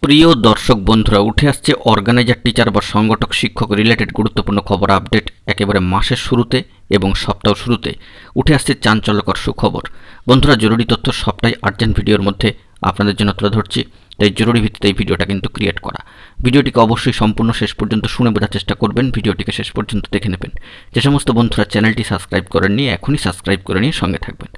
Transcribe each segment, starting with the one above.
প্রিয় দর্শক বন্ধুরা, উঠে আসছে অর্গানাইজার, টিচার বা সংগঠক শিক্ষক রিলেটেড গুরুত্বপূর্ণ খবর আপডেট। একেবারে মাসের শুরুতে এবং সপ্তাহ শুরুতে উঠে আসছে চাঞ্চল্যকর সুখবর। বন্ধুরা, জরুরি তথ্য সবটাই আর্জেন্ট ভিডিওর মধ্যে আপনাদের জন্য তুলে ধরছি, তাই জরুরি ভিত্তিতে এই ভিডিওটা কিন্তু ক্রিয়েট করা। ভিডিওটিকে অবশ্যই সম্পূর্ণ শেষ পর্যন্ত শুনে বোঝার চেষ্টা করবেন, ভিডিওটিকে শেষ পর্যন্ত দেখে নেবেন। যে সমস্ত বন্ধুরা চ্যানেলটি সাবস্ক্রাইব করেননি, এখনই সাবস্ক্রাইব করে নিয়ে সঙ্গে থাকবেন।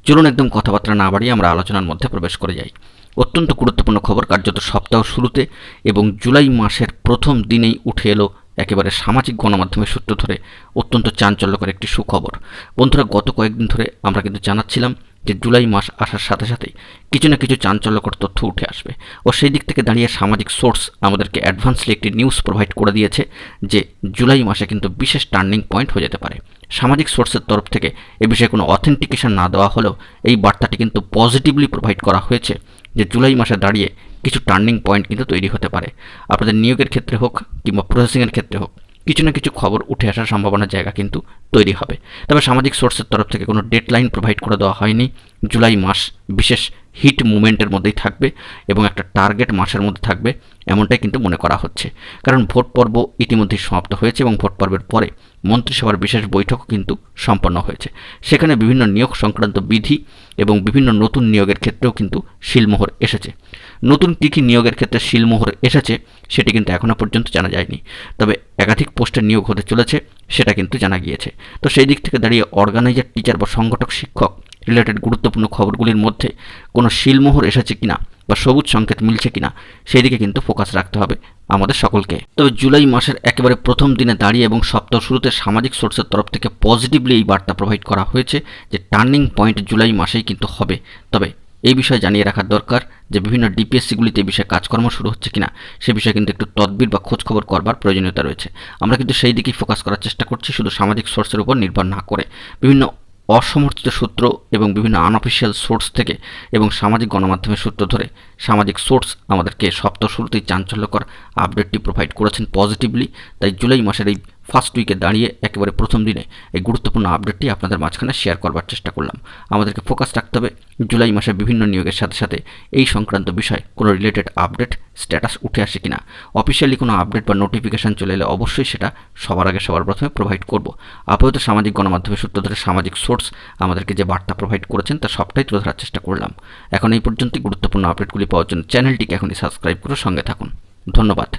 চলুন একদম কথাবার্তা না বাড়িয়ে আমরা আলোচনার মধ্যে প্রবেশ করে যাই। অত্যন্ত গুরুত্বপূর্ণ খবর, কার্যত সপ্তাহ শুরুতে এবং জুলাই মাসের প্রথম দিনেই উঠে এলো একেবারে সামাজিক গণমাধ্যমের সূত্র ধরে অত্যন্ত চাঞ্চল্যকর একটি সুখবর। বন্ধুরা, গত কয়েকদিন ধরে আমরা কিন্তু জানাচ্ছিলাম যে জুলাই মাস আসার সাথে সাথেই কিছু না কিছু চাঞ্চল্যকর তথ্য উঠে আসবে, ও সেই দিক থেকে দাঁড়িয়ে সামাজিক সোর্স আমাদেরকে অ্যাডভান্সলি একটি নিউজ প্রোভাইড করে দিয়েছে যে জুলাই মাসে কিন্তু বিশেষ টার্নিং পয়েন্ট হয়ে যেতে পারে। সামাজিক সোর্সের তরফ থেকে এ বিষয়ে কোনো অথেন্টিকেশন না দেওয়া হলেও এই বার্তাটি কিন্তু পজিটিভলি প্রোভাইড করা হয়েছে যে জুলাই মাসে দাঁড়িয়ে কিছু টার্নিং পয়েন্ট কিন্তু তৈরি হতে পারে। আপনাদের নিয়োগের ক্ষেত্রে হোক কিংবা প্রসেসিংয়ের ক্ষেত্রে হোক, কিছু না কিছু খবর উঠে আসার সম্ভাবনার জায়গা কিন্তু তৈরি হবে। তবে সামাজিক সোর্সের তরফ থেকে কোনো ডেডলাইন প্রোভাইড করে দেওয়া হয়নি। জুলাই মাস বিশেষ হিট মুভমেন্টের মধ্যেই থাকবে এবং একটা টার্গেট মাসের মধ্যে থাকবে, এমনটাই কিন্তু মনে করা হচ্ছে। কারণ ভোট পর্ব ইতিমধ্যেই সমাপ্ত হয়েছে এবং ভোট পর্বের পরে মন্ত্রিসভার বিশেষ বৈঠকও কিন্তু সম্পন্ন হয়েছে। সেখানে বিভিন্ন নিয়োগ সংক্রান্ত বিধি এবং বিভিন্ন নতুন নিয়োগের ক্ষেত্রেও কিন্তু শিলমোহর এসেছে। নতুন কী কী নিয়োগের ক্ষেত্রে শিলমোহর এসেছে সেটি কিন্তু এখনও পর্যন্ত জানা যায়নি, তবে একাধিক পোস্টে নিয়োগ হতে চলেছে সেটা কিন্তু জানা গিয়েছে। তো সেই দিক থেকে দাঁড়িয়ে অর্গানাইজার, টিচার বা সংগঠক শিক্ষক রিলেটেড গুরুত্বপূর্ণ খবরগুলির মধ্যে কোনো শিলমোহর এসেছে কিনা বা সবুজ সংকেত মিলছে কিনা সেই দিকে কিন্তু ফোকাস রাখতে হবে আমাদের সকলকে। তবে জুলাই মাসের একেবারে প্রথম দিনে দাঁড়িয়ে এবং সপ্তাহ শুরুতে সামাজিক সোর্সের তরফ থেকে পজিটিভলি এই বার্তা প্রোভাইড করা হয়েছে যে টার্নিং পয়েন্ট জুলাই মাসেই কিন্তু হবে। তবে এই বিষয়ে জানিয়ে রাখার দরকার যে বিভিন্ন ডিপিএসসিগুলিতে এই বিষয়ে কাজকর্ম শুরু হচ্ছে কিনা সে বিষয়ে কিন্তু একটু তদবির বা খোঁজখবর করবার প্রয়োজনীয়তা রয়েছে। আমরা কিন্তু সেই দিকেই ফোকাস করার চেষ্টা করছি, শুধু সামাজিক সোর্সের উপর নির্ভর না করে। বিভিন্ন অসমর্থিত সূত্র এবং বিভিন্ন আনঅফিসিয়াল সোর্স থেকে এবং সামাজিক গণমাধ্যমের সূত্র ধরে সামাজিক সোর্স আমাদেরকে সপ্তাহ শুরুতেই চাঞ্চল্যকর আপডেটটি প্রোভাইড করেছেন পজিটিভলি। তাই জুলাই মাসের এই ফার্স্ট উইকে দাঁড়িয়ে একেবারে প্রথম দিনে এই গুরুত্বপূর্ণ আপডেটটি আপনাদের মাঝখানে শেয়ার করবার চেষ্টা করলাম। আমাদেরকে ফোকাস রাখতে হবে জুলাই মাসে বিভিন্ন নিয়োগের সাথে সাথে এই সংক্রান্ত বিষয়ে কোনো রিলেটেড আপডেট স্ট্যাটাস উঠে আসে কিনা। অফিসিয়ালি কোনো আপডেট বা নোটিফিকেশান চলে এলে অবশ্যই সেটা সবার আগে সবার প্রথমে প্রোভাইড করব। আপাতত সামাজিক গণমাধ্যমের সূত্র ধরে সামাজিক সোর্স আমাদেরকে যে বার্তা প্রোভাইড করেছেন তা সবটাই তুলে ধরার চেষ্টা করলাম। এখন এই পর্যন্তই। গুরুত্বপূর্ণ আপডেটগুলি পাওয়ার জন্য চ্যানেলটিকে এখনই সাবস্ক্রাইব করে সঙ্গে থাকুন। ধন্যবাদ।